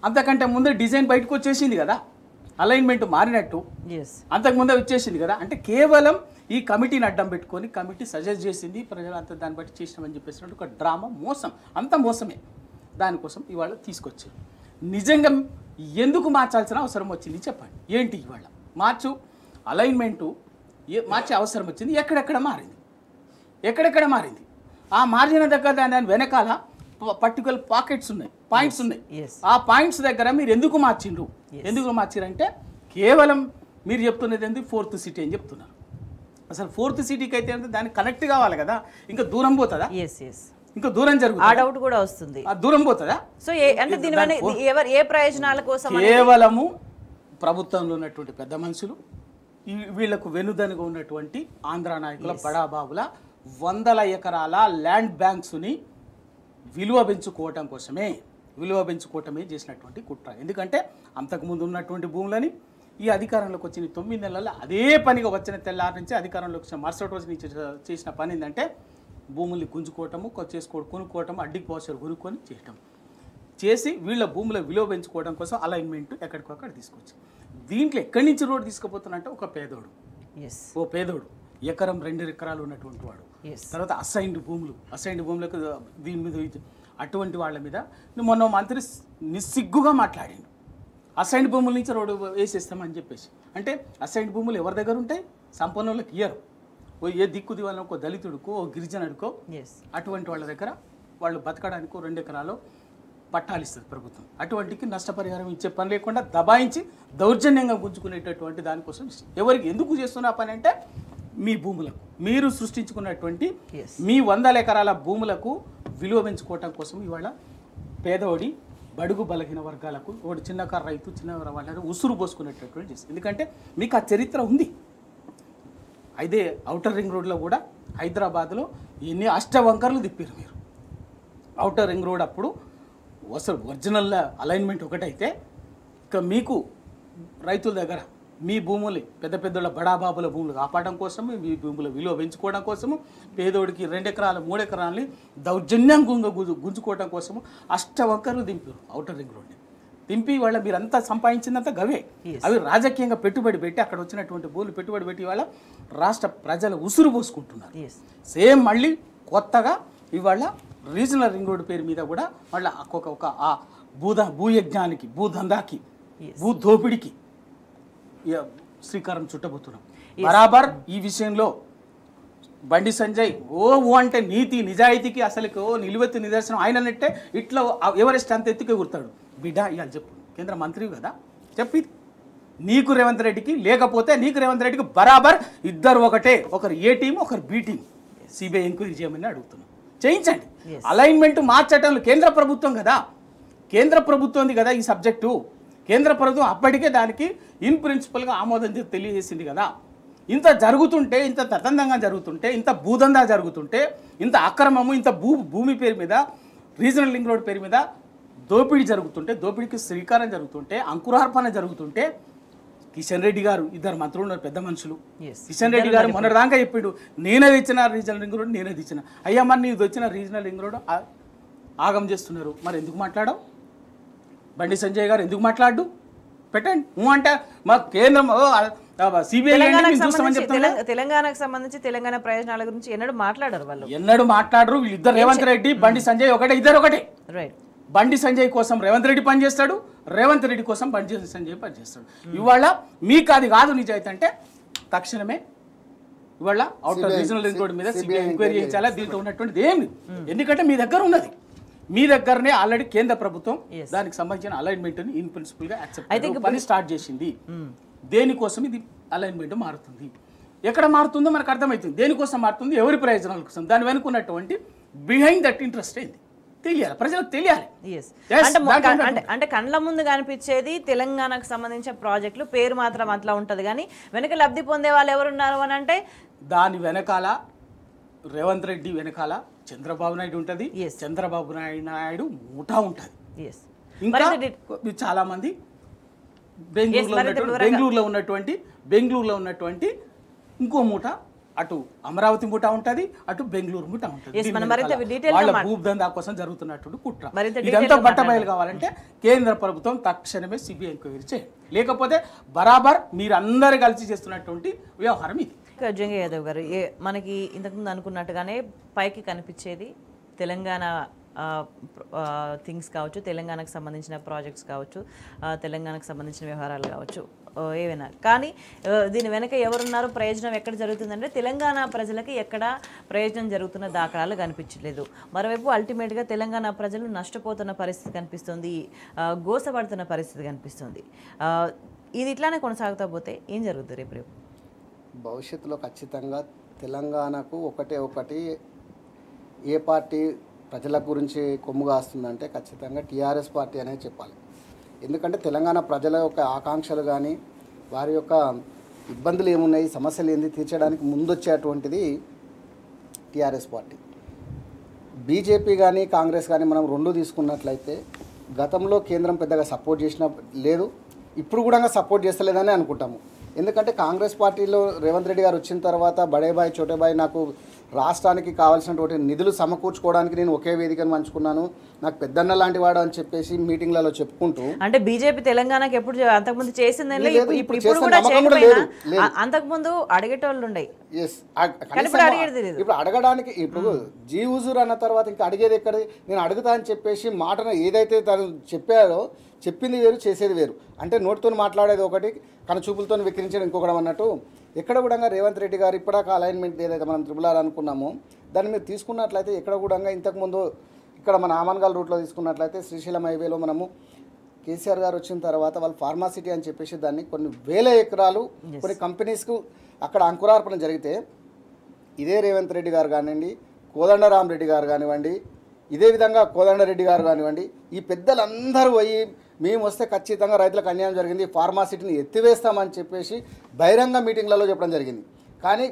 అంతకంటే ముందే డిజైన్ బయటకు వచ్చేసింది కదా, అలైన్మెంట్ మారినట్టు అంతకుముందే వచ్చేసింది కదా. అంటే కేవలం ఈ కమిటీని అడ్డం పెట్టుకొని కమిటీ సజెస్ట్ చేసింది, ప్రజలు అంతా దాన్ని బట్టి చేసినామని చెప్పేసినట్టు ఒక డ్రామా, మోసం, అంత మోసమే. దానికోసం ఇవాళ తీసుకొచ్చారు. నిజంగా ఎందుకు మార్చాల్సిన అవసరం వచ్చింది చెప్పండి. ఏంటి ఇవాళ అలైన్మెంటు మార్చే అవసరం వచ్చింది? ఎక్కడెక్కడ మారింది? ఆ మార్జిన దగ్గర దాని వెనకాల పర్టికులర్ పాయింట్స్ ఉన్నాయి. ఆ పాయింట్స్ దగ్గర మీరు ఎందుకు మార్చిండ్రంటే కేవలం మీరు చెప్తున్నది ఏంటి, 4th సిటీ అని చెప్తున్నారు. అసలు 4th సిటీకి అయితే దానికి కనెక్ట్ కావాలి కదా, ఇంకా దూరం పోతుందా? ఇంకా దూరం జరుగుతుంది, దూరం పోతుందా? సో ఏ ప్రయోజనాల కోసం? కేవలము ప్రభుత్వంలో ఉన్నటువంటి పెద్ద మనుషులు, వీళ్లకు వెనుదనుగా ఉన్నటువంటి ఆంధ్ర నాయకుల బడాబాబుల 100 ఎకరాల ల్యాండ్ బ్యాంక్స్ని విలువ పెంచుకోవటమే చేసినటువంటి కుట్ర. ఎందుకంటే అంతకుముందు ఉన్నటువంటి భూములని ఈ అధికారంలోకి వచ్చిన 9 నెలల్లో అదే పనిగా వచ్చిన తెల్లారి నుంచి అధికారంలోకి వచ్చిన మరుసటి రోజు నుంచి చేసిన పని ఏంటంటే భూముల్ని గుంజుకోవటము, కొనుక్కోవటం, అడ్డికి పోసలు కొనుక్కొని చేసి వీళ్ళ భూముల విలువ పెంచుకోవడం కోసం అలైన్మెంట్ ఎక్కడికొక్కడ తీసుకొచ్చి, దీంట్లో ఎక్కడి నుంచి రోడ్డు తీసుకుపోతున్నట్టే ఒక పేదోడు, ఎకరం 2 ఎకరాలు ఉన్నటువంటి వాడు, తర్వాత అసైన్డ్ భూములకు దీని మీద అటువంటి వాళ్ళ మీద మొన్న మంత్రి నిస్సిగ్గుగా మాట్లాడిండు. అసైన్డ్ భూముల నుంచి రోడ్డు వేసేస్తామని చెప్పేసి. అంటే అసైన్డ్ భూములు ఎవరి దగ్గర ఉంటాయి? సంపన్నులకు ఇయ్యరు. ఏ దిక్కు దివాలను ఒక దళితుడికో, గిరిజనుడికో, అటువంటి వాళ్ళ దగ్గర వాళ్ళు బతకడానికి 2 ఎకరాలు పట్టాలు ఇస్తుంది ప్రభుత్వం. అటువంటికి నష్టపరిహారం ఇచ్చే పని లేకుండా దబాయించి దౌర్జన్యంగా గుంజుకునేటటువంటి దానికోసం ఎవరికి ఎందుకు చేస్తున్న పని అంటే మీ భూములకు మీరు సృష్టించుకున్నటువంటి మీ 100 ఎకరాల భూములకు విలువ పెంచుకోవటం కోసం ఇవాళ పేదోడి బడుగు బలహీన వర్గాలకు ఒకటి చిన్నకారు రైతు చిన్న వాళ్ళని ఉసురు పోసుకునేటటువంటి చేస్తుంది. ఎందుకంటే మీకు ఆ చరిత్ర ఉంది. అయితే ఔటర్ రింగ్ రోడ్లో కూడా హైదరాబాద్లో ఎన్ని అష్టవంకర్లు తిప్పారు మీరు. ఔటర్ రింగ్ రోడ్ అప్పుడు అసలు ఒరిజినల్ అలైన్మెంట్ ఒకటైతే ఇక మీకు రైతుల దగ్గర మీ భూములు పెద్ద పెద్దల బడాబాబుల భూములు కాపాడడం కోసము మీ భూముల విలువ పెంచుకోవడం కోసము పేదోడికి 2 ఎకరాలు 3 ఎకరాలని దౌర్జన్యం గుంజుకోవడం కోసము అష్టవంకర్లు దింపారు ఔటర్ రింగ్ రోడ్ని. దింపి వాళ్ళ మీరంతా సంపాదించిందంతా గవే. అవి రాజకీయంగా పెట్టుబడి పెట్టి అక్కడ వచ్చినటువంటి భూములు పెట్టుబడి పెట్టి వాళ్ళ రాష్ట్ర ప్రజలు ఉసురు పోసుకుంటున్నారు. సేమ్ మళ్ళీ కొత్తగా ఇవాళ రీజనల్ రింగ్ రోడ్ పేరు మీద కూడా మళ్ళీ ఒక ఆ భూయజ్ఞానికి భూదందాకి భూదోపిడికి శ్రీకారం చుట్టబోతున్నాం. బరాబర్ ఈ విషయంలో బండి సంజయ్ ఓ అంటే నీతి నిజాయితీకి అసలు నిలువెత్తు నిదర్శనం. ఆయన నెట్టే ఇట్లా ఎవరెస్ట్ అంత ఎత్తుకే గుర్తాడు. బిడ్డ ఇవాళ చెప్పు, కేంద్ర మంత్రి కదా చెప్పి నీకు రేవంత్ రెడ్డికి లేకపోతే నీకు రేవంత్ రెడ్డికి బరాబర్ ఇద్దరు ఒకటే, ఒకరు ఏ టీం ఒకరు బి టీం. సిబిఐ ఎంక్వైరీ చేయమని అడుగుతున్నాం. చేయించండి. అలైన్మెంట్ మార్చటంలో కేంద్ర ప్రభుత్వం కదా, కేంద్ర ప్రభుత్వంది కదా ఈ సబ్జెక్టు. కేంద్ర ప్రభుత్వం అప్పటికే దానికి ఇన్ ప్రిన్సిపల్గా ఆమోదం తెలియజేసింది కదా. ఇంత జరుగుతుంటే, ఇంత తతందంగా జరుగుతుంటే, ఇంత భూదందా జరుగుతుంటే, ఇంత అక్రమము, ఇంత భూమి పేరు మీద రీజనల్ లింక్ రోడ్ పేరు మీద దోపిడీ జరుగుతుంటే, దోపిడీకి శ్రీకారం జరుగుతుంటే, అంకురార్పణ జరుగుతుంటే, కిషన్ రెడ్డి గారు ఇద్దరు మంత్రులు ఉన్నారు, పెద్ద మనుషులు. కిషన్ రెడ్డి గారు మొన్నటిదాకా చెప్పిండు నేనే తెచ్చిన రీజనల్ రింగ్ రోడ్, నేనే తెచ్చిన. అయ్యా మరి నీకు వచ్చిన రీజనల్ రింగ్ రోడ్ ఆగం చేస్తున్నారు, మరి ఎందుకు మాట్లాడవు? బండి సంజయ్ గారు ఎందుకు మాట్లాడు? పెట్టండి. అంటే మా కేంద్రం సిబిఐ తెలంగాణకు సంబంధించి తెలంగాణ ప్రయోజనాల గురించి ఎన్నడూ మాట్లాడరు వాళ్ళు, ఎన్నడూ మాట్లాడరు. వీళ్ళిద్దరు రేవంత్ రెడ్డి బండి సంజయ్ ఒకటే, ఇద్దరు ఒకటే. రైట్. బండి సంజయ్ కోసం రేవంత్ రెడ్డి పనిచేస్తాడు, రేవంత్ రెడ్డి కోసం బండి సంజయ్ పనిచేస్తాడు. ఇవాళ మీకు అది కాదు నిజాయితీ అంటే తక్షణమే ఇవాళ అవుటర్ రీజనల్ రింగ్ రోడ్ మీద సిబిఐ ఎంక్వైరీ చేయించాలా. దీంట్లో ఉన్నటువంటిది ఏమి, ఎందుకంటే మీ దగ్గర ఉన్నది, మీ దగ్గరనే ఆల్రెడీ కేంద్ర ప్రభుత్వం దానికి సంబంధించిన అలైన్మెంట్ ని ఇన్ ప్రిన్సిపల్ గా యాక్సెప్ట్ పని స్టార్ట్ చేసింది. దేనికోసం ఇది అలైన్మెంట్ మారుతుంది, ఎక్కడ మారుతుందో మనకు అర్థమవుతుంది. దేనికోసం మారుతుంది, ఎవరి ప్రయోజనాల కోసం, దాని వెనుకున్నటువంటి బిహైండ్ దట్ ఇంట్రెస్ట్ ఏంది తెలియాలి, ప్రజలకు తెలియాలి. అంటే కండ్ల ముందు కనిపించేది తెలంగాణకు సంబంధించిన ప్రాజెక్టులు, పేరు మాత్రం అట్లా ఉంటుంది కానీ వెనక లబ్ధి పొందే వాళ్ళు ఎవరున్నారు అని అంటే దాని వెనకాల రేవంత్ రెడ్డి వెనకాల చంద్రబాబు నాయుడు ఉంటుంది, చంద్రబాబు నాయుడు ముఠా ఉంటుంది. ఇంకా చాలా మంది బెంగళూరులో ఉన్నటువంటి ఇంకో మూట, అటు అమరావతి ముఠా ఉంటుంది, అటు బెంగళూరు ముఠా ఉంటుంది. వాళ్ళ భూదందా కోసం జరుగుతున్నటువంటి కుట్ర. ఇదంతా బట్టబయలు కావాలంటే కేంద్ర ప్రభుత్వం తక్షణమే సిబిఐ ఎంక్వైరీ చేయండి, లేకపోతే బరాబర్ మీరు అందరు కలిసి చేస్తున్నటువంటి వ్యవహారం ఇది. జంగయ్య యాదవ్ గారు, మనకి ఇంతకుముందు అనుకున్నట్టుగానే పైకి కనిపించేది తెలంగాణ థింగ్స్ కావచ్చు, తెలంగాణకు సంబంధించిన ప్రాజెక్ట్స్ కావచ్చు, తెలంగాణకు సంబంధించిన వ్యవహారాలు కావచ్చు, ఏవైనా కానీ దీని వెనక ఎవరున్నారు, ప్రయోజనం ఎక్కడ జరుగుతుందంటే తెలంగాణ ప్రజలకి ఎక్కడ ప్రయోజనం జరుగుతున్న దాఖలాలు కనిపించలేదు. మరోవైపు అల్టిమేట్గా తెలంగాణ ప్రజలు నష్టపోతున్న పరిస్థితి కనిపిస్తుంది, గోసపడుతున్న పరిస్థితి కనిపిస్తుంది. ఇది ఇట్లానే కొనసాగుతా పోతే ఏం జరుగుతుంది రేపు? భవిష్యత్తులో ఖచ్చితంగా తెలంగాణకు ఒకటి ఏ పార్టీ ప్రజల గురించి కొమ్ము కాస్తుందంటే ఖచ్చితంగా టీఆర్ఎస్ పార్టీ అనేది చెప్పాలి. ఎందుకంటే తెలంగాణ ప్రజల యొక్క ఆకాంక్షలు కానీ వారి యొక్క ఇబ్బందులు ఏమున్నాయి, సమస్యలు ఏంది తీర్చడానికి ముందొచ్చేటువంటిది టీఆర్ఎస్ పార్టీ. బీజేపీ కానీ కాంగ్రెస్ కానీ మనం రెండు తీసుకున్నట్లయితే గతంలో కేంద్రం పెద్దగా సపోర్ట్ చేసిన లేదు, ఇప్పుడు కూడా సపోర్ట్ చేస్తలేదని అనుకుంటాము. ఎందుకంటే కాంగ్రెస్ పార్టీలో రేవంత్ రెడ్డి గారు వచ్చిన తర్వాత బడేబాయ్ చోటేబాయ్ నాకు రాష్ట్రానికి కావాల్సినటువంటి నిధులు సమకూర్చుకోవడానికి నేను ఒకే వేదికను పంచుకున్నాను, నాకు పెద్దన్న లాంటి వాడు అని చెప్పేసి మీటింగ్లలో చెప్పుకుంటూ, అంటే బీజేపీ తెలంగాణకి ఎప్పుడు అంతకుముందు చేసింది, అంతకుముందు అడిగేటోళ్ళు ఉండే. ఇప్పుడు అడగడానికి ఇప్పుడు జీ హుజూర్ అన్న తర్వాత ఇంకా అడిగేది ఎక్కడిది? నేను అడుగుతా అని చెప్పేసి మాటను ఏదైతే తను చెప్పారో చెప్పింది వేరు, చేసేది వేరు. అంటే నోటితో మాట్లాడేది ఒకటి, కనుచూపులతో విక్రించడం ఇంకొకటి అన్నట్టు. ఎక్కడ కూడా రేవంత్ రెడ్డి గారు ఇప్పటిదాకా అలైన్మెంట్ ఏదైతే మనం 3R అనుకున్నామో దాన్ని మీరు తీసుకున్నట్లయితే ఎక్కడ కూడా ఇంతకుముందు ఇక్కడ మన ఆమన్గల్ రూట్లో తీసుకున్నట్లయితే శ్రీశైలం హైవేలో మనము కేసీఆర్ గారు వచ్చిన తర్వాత వాళ్ళు ఫార్మాసిటీ అని చెప్పేసి దాన్ని కొన్ని వేల ఎకరాలు కొన్ని కంపెనీస్కు అక్కడ అంకురార్పణ జరిగితే ఇదే రేవంత్ రెడ్డి గారు కానివ్వండి, కోదండరామరెడ్డి గారు కానివ్వండి, ఇదే విధంగా కోదండరెడ్డి గారు కానివ్వండి, ఈ పెద్దలందరూ పోయి మేము వస్తే ఖచ్చితంగా రైతులకు అన్యాయం జరిగింది, ఫార్మాసిటీని ఎత్తివేస్తామని చెప్పేసి బహిరంగ మీటింగ్లలో చెప్పడం జరిగింది. కానీ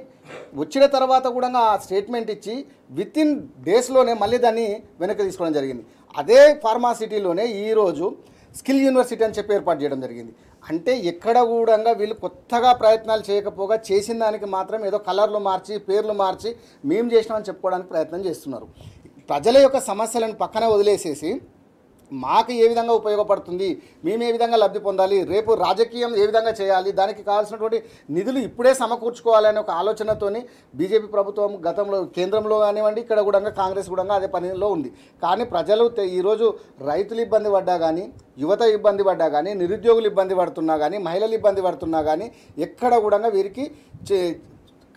వచ్చిన తర్వాత కూడా ఆ స్టేట్మెంట్ ఇచ్చి విత్ ఇన్ డేస్లోనే మళ్ళీ దాన్ని వెనక్కి తీసుకోవడం జరిగింది. అదే ఫార్మాసిటీలోనే ఈరోజు స్కిల్ యూనివర్సిటీ అని చెప్పి ఏర్పాటు చేయడం జరిగింది. అంటే ఎక్కడ కూడా వీళ్ళు కొత్తగా ప్రయత్నాలు చేయకపోగా చేసిన దానికి మాత్రం ఏదో కలర్లు మార్చి పేర్లు మార్చి మేము చేసినామని చెప్పుకోవడానికి ప్రయత్నం చేస్తున్నారు. ప్రజల యొక్క సమస్యలను పక్కన వదిలేసేసి మాకు ఏ విధంగా ఉపయోగపడుతుంది, మేము ఏ విధంగా లబ్ధి పొందాలి, రేపు రాజకీయం ఏ విధంగా చేయాలి, దానికి కావాల్సినటువంటి నిధులు ఇప్పుడే సమకూర్చుకోవాలనే ఒక ఆలోచనతోని బీజేపీ ప్రభుత్వం గతంలో కేంద్రంలో కానివ్వండి, ఇక్కడ కూడా కాంగ్రెస్ కూడా అదే పనిలో ఉంది. కానీ ప్రజలు ఈరోజు రైతులు ఇబ్బంది పడ్డా కానీ, యువత ఇబ్బంది పడ్డా కానీ, నిరుద్యోగులు ఇబ్బంది పడుతున్నా కానీ, మహిళలు ఇబ్బంది పడుతున్నా కానీ ఎక్కడ కూడా వీరికి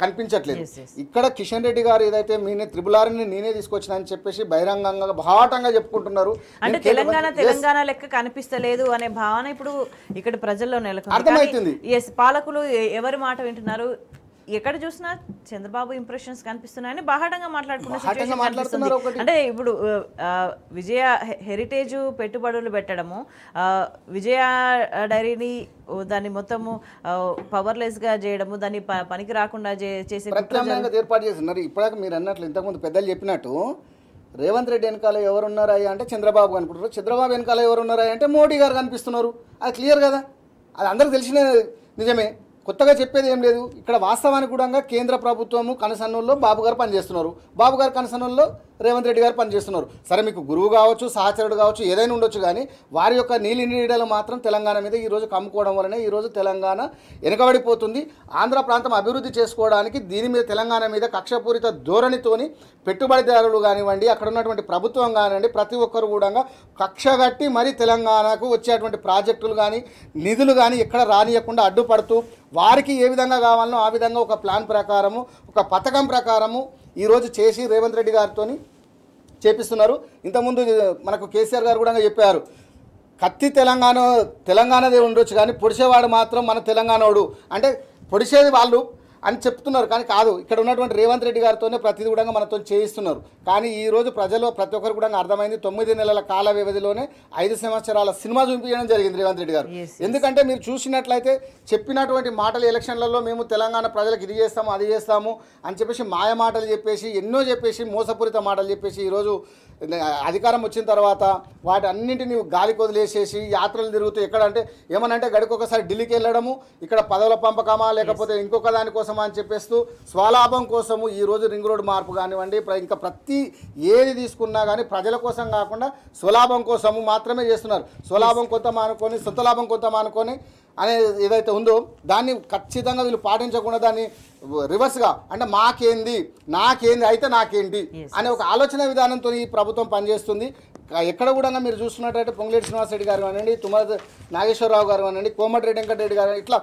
కనిపించట్లేదు. ఇక్కడ కిషన్ రెడ్డి గారు ఏదైతే మీనే త్రిబులారిని నేనే తీసుకొచ్చిన అని చెప్పేసి బహిరంగంగా బాహాటంగా చెప్పుకుంటున్నారు. అంటే తెలంగాణ లెక్క కనిపిస్తలేదు అనే భావన ఇప్పుడు ఇక్కడ ప్రజల్లో నెలకొంది. అర్థమవుతుంది. పాలకులు ఎవరి మాట వింటున్నారు, ఎక్కడ చూసినా చంద్రబాబు ఇంప్రెషన్స్ కనిపిస్తున్నాయని బాహాటంగా మాట్లాడుతున్నారు. అంటే ఇప్పుడు విజయ హెరిటేజ్ పెట్టుబడులు పెట్టడము, విజయ డైరీని దాన్ని మొత్తము పవర్లెస్ గా చేయడము, దాన్ని పనికి రాకుండా చేసే ఏర్పాటు చేస్తున్నారు. ఇప్పటిదాకా మీరు అన్నట్లు ఇంతకుముందు పెద్దలు చెప్పినట్టు రేవంత్ రెడ్డి వెనకాల ఎవరున్నారా అంటే చంద్రబాబు కనుకుంటారు, చంద్రబాబు వెనకాల ఎవరున్నారా అంటే మోడీ గారు కనిపిస్తున్నారు. అది క్లియర్ కదా, అది అందరికి తెలిసిన నిజమే, కొత్తగా చెప్పేది ఏం లేదు. ఇక్కడ వాస్తవానికి కూడా కేంద్ర ప్రభుత్వము కనసన్నుల్లో బాబు గారు పనిచేస్తున్నారు, బాబు గారు కనసన్నుల్లో రేవంత్ రెడ్డి గారు పనిచేస్తున్నారు. సరే మీకు గురువు కావచ్చు, సహచరుడు కావచ్చు, ఏదైనా ఉండొచ్చు, కానీ వారి యొక్క నీలి నీడలు మాత్రం తెలంగాణ మీద ఈరోజు కమ్ముకోవడం వలనే ఈరోజు తెలంగాణ వెనుకబడిపోతుంది. ఆంధ్ర ప్రాంతం అభివృద్ధి చేసుకోవడానికి దీని మీద తెలంగాణ మీద కక్షపూరిత ధోరణితోని పెట్టుబడిదారులు కానివ్వండి, అక్కడ ఉన్నటువంటి ప్రభుత్వం కానివ్వండి, ప్రతి ఒక్కరు కూడా కక్షగట్టి మరి తెలంగాణకు వచ్చేటువంటి ప్రాజెక్టులు కానీ నిధులు కానీ ఎక్కడ రానియకుండా అడ్డుపడుతూ వారికి ఏ విధంగా కావాలనో ఆ విధంగా ఒక ప్లాన్ ప్రకారము, ఒక పథకం ప్రకారము ఈరోజు చేసి రేవంత్ రెడ్డి గారితో చేపిస్తున్నారు. ఇంతకుముందు మనకు కేసీఆర్ గారు కూడా చెప్పారు, కత్తి తెలంగాణదే ఉండొచ్చు కానీ పొడిచేవాడు మాత్రం మన తెలంగాణోడు, అంటే పొడిచేది వాళ్ళు అని చెప్తున్నారు. కానీ కాదు, ఇక్కడ ఉన్నటువంటి రేవంత్ రెడ్డి గారితోనే ప్రతిదీ కూడా మనతో చేయిస్తున్నారు. కానీ ఈరోజు ప్రజలు ప్రతి ఒక్కరు కూడా అర్థమైంది, 9 నెలల కాల వ్యవధిలోనే 5 సంవత్సరాల సినిమా చూపించడం జరిగింది రేవంత్ రెడ్డి గారు. ఎందుకంటే మీరు చూసినట్లయితే చెప్పినటువంటి మాటలు ఎలక్షన్లలో మేము తెలంగాణ ప్రజలకు ఇది చేస్తాము అది చేస్తాము అని చెప్పేసి మాయ మాటలు చెప్పేసి ఎన్నో చెప్పేసి మోసపూరిత మాటలు చెప్పేసి ఈరోజు అధికారం వచ్చిన తర్వాత వాటి అన్నింటినీ గాలికి వదిలేసేసి యాత్రలు తిరుగుతూ ఎక్కడంటే ఏమనంటే గడికొకసారి ఢిల్లీకి వెళ్ళడము, ఇక్కడ పదవుల పంపకమా లేకపోతే ఇంకొక దానికోసమా అని చెప్పేస్తూ స్వలాభం కోసము ఈరోజు రింగ్ రోడ్ మార్పు కానివ్వండి, ఇంకా ప్రతి ఏది తీసుకున్నా కానీ ప్రజల కోసం కాకుండా స్వలాభం కోసము మాత్రమే చేస్తున్నారు. స్వలాభం కొంత మానుకొని సొంత లాభం కొంత మానుకొని అనేది ఏదైతే ఉందో దాన్ని ఖచ్చితంగా వీళ్ళు పాటించకుండా దాన్ని రివర్స్గా అంటే మాకేంది నాకేంది అయితే నాకేంటి అనే ఒక ఆలోచన విధానంతో ఈ ప్రభుత్వం పనిచేస్తుంది. ఎక్కడ కూడా మీరు చూస్తున్నట్టయితే పొంగులేటి శ్రీనివాసరెడ్డి గారు కానివ్వండి, తుమ్మల నాగేశ్వరరావు గారు కానివ్వండి, కోమటిరెడ్డి వెంకటరెడ్డి గారు, ఇట్లా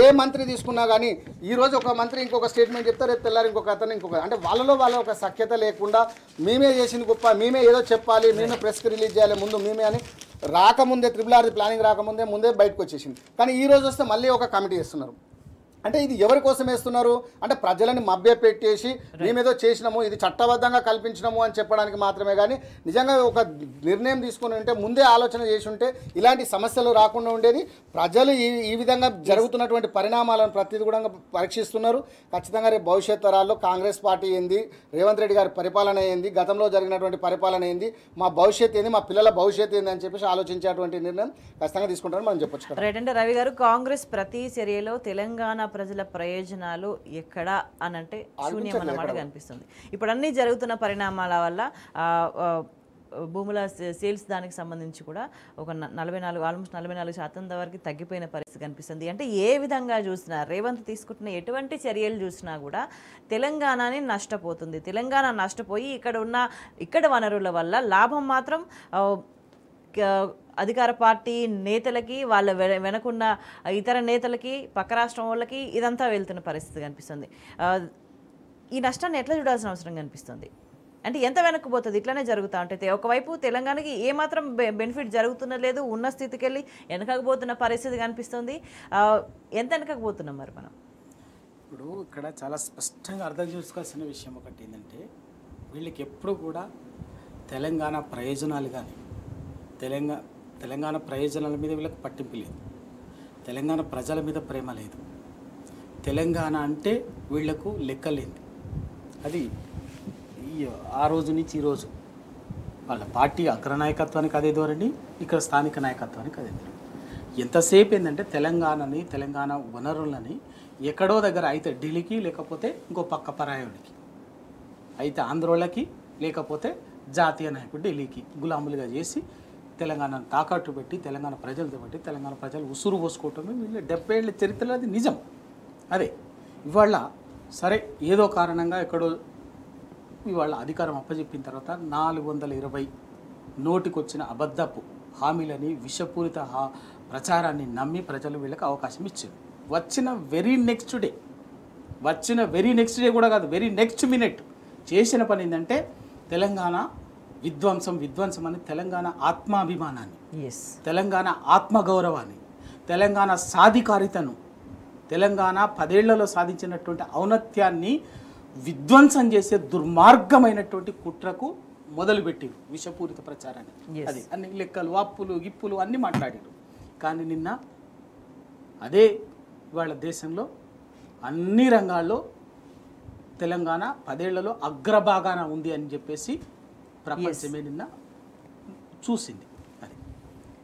ఏ మంత్రి తీసుకున్నా కానీ ఈరోజు ఒక మంత్రి ఇంకొక స్టేట్మెంట్ చెప్తారు, రేపు తెల్లారి ఇంకొక అతను ఇంకొక, అంటే వాళ్ళ ఒక సఖ్యత లేకుండా మేమే చేసింది గొప్ప, మేమే ఏదో చెప్పాలి, మేమే ప్రెస్కి రిలీజ్ చేయాలి ముందు మేమే అని రాకముందే త్రిబుల్ ప్లానింగ్ రాకముందే ముందే బయటకు వచ్చేసింది. కానీ ఈ రోజు వస్తే మళ్ళీ ఒక కమిటీ చేస్తున్నారు. అంటే ఇది ఎవరి కోసం వేస్తున్నారు అంటే ప్రజలని మభ్య పెట్టేసి మేమేదో చేసినాము, ఇది చట్టబద్ధంగా కల్పించినాము అని చెప్పడానికి మాత్రమే. కానీ నిజంగా ఒక నిర్ణయం తీసుకుని ఉంటే, ముందే ఆలోచన చేసి ఉంటే ఇలాంటి సమస్యలు రాకుండా ఉండేది. ప్రజలు ఈ విధంగా జరుగుతున్నటువంటి పరిణామాలను ప్రతిదీ కూడా పరీక్షిస్తున్నారు. ఖచ్చితంగా రేపు భవిష్యత్ తరాల్లో కాంగ్రెస్ పార్టీ ఏంది, రేవంత్ రెడ్డి గారి పరిపాలన ఏంది, గతంలో జరిగినటువంటి పరిపాలన ఏంది, మా భవిష్యత్ ఏంది, మా పిల్లల భవిష్యత్ ఏంది అని చెప్పేసి ఆలోచించేటువంటి నిర్ణయం ఖచ్చితంగా తీసుకుంటారని మనం చెప్పొచ్చు. రైట్. అంటే రవి గారు, కాంగ్రెస్ ప్రతి చర్యలో తెలంగాణ ప్రజల ప్రయోజనాలు ఎక్కడా అని అంటే శూన్యం అన్నమాట కనిపిస్తుంది. ఇప్పుడు అన్ని జరుగుతున్న పరిణామాల వల్ల భూముల సేల్స్ దానికి సంబంధించి కూడా ఒక 44% వరకు తగ్గిపోయిన పరిస్థితి కనిపిస్తుంది. అంటే ఏ విధంగా చూసినా రేవంత్ తీసుకుంటున్న ఎటువంటి చర్యలు చూసినా కూడా తెలంగాణని నష్టపోతుంది. తెలంగాణ నష్టపోయి ఇక్కడ వనరుల వల్ల లాభం మాత్రం అధికార పార్టీ నేతలకి, వాళ్ళ వెనకున్న ఇతర నేతలకి, పక్క రాష్ట్రం వాళ్ళకి ఇదంతా వెళ్తున్న పరిస్థితి కనిపిస్తుంది. ఈ నష్టాన్ని ఎట్లా చూడాల్సిన అవసరం కనిపిస్తుంది? అంటే ఎంత వెనక్కిపోతుంది ఇట్లానే జరుగుతూ ఉంటుంది. ఒకవైపు తెలంగాణకి ఏమాత్రం బెనిఫిట్ జరుగుతున్నది లేదు, ఉన్న స్థితికి వెళ్ళి వెనకకపోతున్న పరిస్థితి కనిపిస్తుంది. ఎంత వెనకకపోతున్నాం మరి మనం? ఇప్పుడు ఇక్కడ చాలా స్పష్టంగా అర్థం చేసుకోవాల్సిన విషయం ఒకటి ఏంటంటే, వీళ్ళకి ఎప్పుడు కూడా తెలంగాణ ప్రయోజనాలు కానీ తెలంగాణ ప్రయోజనాల మీద వీళ్ళకి పట్టింపు లేదు, తెలంగాణ ప్రజల మీద ప్రేమ లేదు. తెలంగాణ అంటే వీళ్లకు లెక్కలేంది. అది ఆ రోజు నుంచి ఈ రోజు వాళ్ళ పార్టీ అగ్రనాయకత్వానికి అదే ధోరణి, ఇక్కడ స్థానిక నాయకత్వానికి అదే ధోరణి. ఎంతసేపు ఏంటంటే తెలంగాణ వనరులని ఎక్కడో దగ్గర అయితే ఢిల్లీకి, లేకపోతే ఇంకో పక్క పరాయుడికి, అయితే ఆంధ్రోళ్ళకి, లేకపోతే జాతీయ నాయకుడు ఢిల్లీకి గులాములుగా చేసి తెలంగాణను తాకట్టు పెట్టి తెలంగాణ ప్రజలతో పెట్టి తెలంగాణ ప్రజలు ఉసురు పోసుకోవటం వీళ్ళ 70 ఏళ్ళ చరిత్రలో అది నిజం. అదే ఇవాళ సరే ఏదో కారణంగా ఎక్కడో ఇవాళ అధికారం అప్పచెప్పిన తర్వాత 420 నోటికొచ్చిన అబద్ధపు హామీలని, విషపూరిత ప్రచారాన్ని నమ్మి ప్రజలు వీళ్ళకి అవకాశం ఇచ్చారు. వచ్చిన వెరీ నెక్స్ట్ డే కూడా కాదు, వెరీ నెక్స్ట్ మినిట్ చేసిన పని ఏంటంటే తెలంగాణ విధ్వంసం అని తెలంగాణ ఆత్మాభిమానాన్ని, తెలంగాణ ఆత్మగౌరవాన్ని, తెలంగాణ సాధికారితను, తెలంగాణ 10 ఏళ్లలో సాధించినటువంటి ఔన్నత్యాన్ని విధ్వంసం చేసే దుర్మార్గమైనటువంటి కుట్రకు మొదలుపెట్టిరు విషపూరిత ప్రచారాన్ని. అది అన్ని లెక్కలు, అప్పులు, గిప్పులు అన్నీ మాట్లాడారు. కానీ నిన్న అదే ఇవాళ దేశంలో అన్ని రంగాల్లో తెలంగాణ 10 ఏళ్లలో అగ్రభాగాన ఉంది అని చెప్పేసి ప్రపంచమే నిన్న చూసింది. అది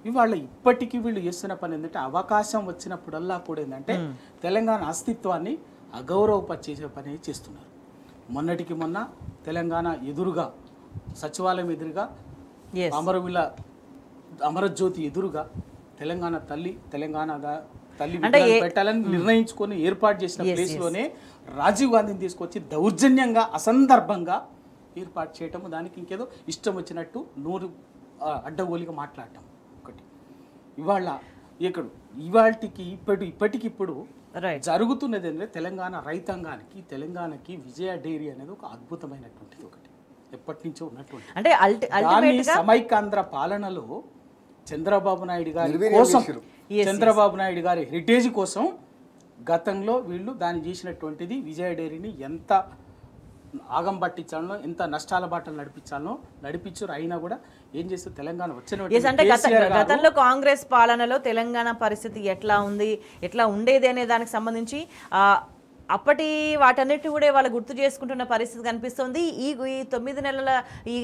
ఇవాళ ఇప్పటికీ వీళ్ళు చేస్తున్న పని ఏంటంటే, అవకాశం వచ్చినప్పుడల్లా కూడా ఏంటంటే తెలంగాణ అస్తిత్వాన్ని అగౌరవపరిచే పని చేస్తున్నారు. మొన్నటికి మొన్న తెలంగాణ ఎదురుగా, సచివాలయం ఎదురుగా, అమరజ్యోతి ఎదురుగా తెలంగాణ తల్లి పెట్టాలని నిర్ణయించుకొని ఏర్పాటు చేసిన ప్లేస్లోనే రాజీవ్ గాంధీని తీసుకొచ్చి దౌర్జన్యంగా, అసందర్భంగా ఏర్పాటు చేయటం, దానికి ఇంకేదో ఇష్టం వచ్చినట్టు నోరు అడ్డగోలిగా మాట్లాడటం ఒకటి. ఇప్పటికిప్పుడు జరుగుతున్నది ఏంటంటే తెలంగాణ రైతాంగానికి, తెలంగాణకి విజయ డైరీ అనేది ఒక అద్భుతమైనటువంటిది, ఒకటి ఎప్పటి నుంచో ఉన్నటువంటి. అంటే సమైకాంధ్ర పాలనలో చంద్రబాబు నాయుడు గారి హెరిటేజ్ కోసం గతంలో వీళ్ళు దాన్ని చేసినటువంటిది విజయ డైరీని ఎంత ఆగం పట్టించాలనో, ఎంత నష్టాల బాటలు నడిపించారు. అయినా కూడా ఏం చేస్తారు, తెలంగాణ వచ్చిన గతంలో కాంగ్రెస్ పాలనలో తెలంగాణ పరిస్థితి ఎట్లా ఉండేది అనే దానికి సంబంధించి అప్పటి వాటన్నిటి కూడా వాళ్ళు గుర్తు చేసుకుంటున్న పరిస్థితి కనిపిస్తుంది. ఈ 9 నెలల ఈ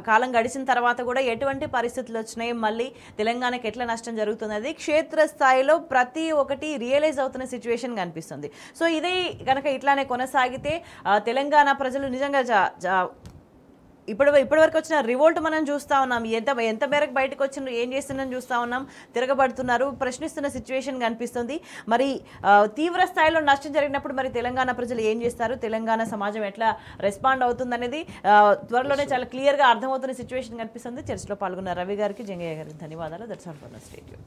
కాలం గడిచిన తర్వాత కూడా ఎటువంటి పరిస్థితులు వచ్చినాయి, మళ్ళీ తెలంగాణకి ఎట్లా నష్టం జరుగుతున్నది క్షేత్రస్థాయిలో ప్రతి ఒక్కటి రియలైజ్ అవుతున్న సిచ్యువేషన్ కనిపిస్తుంది. సో ఇదే కనుక ఇట్లానే కొనసాగితే తెలంగాణ ప్రజలు నిజంగా ఇప్పటివరకు వచ్చిన రివోల్ట్ మనం చూస్తూ ఉన్నాం. ఎంత మేరకు బయటకు వచ్చిన ఏం చేస్తున్నారని చూస్తూ ఉన్నాం. తిరగబడుతున్నారు, ప్రశ్నిస్తున్న సిచ్యువేషన్ కనిపిస్తుంది. మరి తీవ్ర స్థాయిలో నష్టం జరిగినప్పుడు మరి తెలంగాణ ప్రజలు ఏం చేస్తారు, తెలంగాణ సమాజం ఎట్లా రెస్పాండ్ అవుతుంది అనేది త్వరలోనే చాలా క్లియర్గా అర్థమవుతున్న సిచ్యువేషన్ కనిపిస్తుంది. చర్చలో పాల్గొన్న రవి గారికి, జంగయ్య గారికి ధన్యవాదాలు. That's all for the stadium.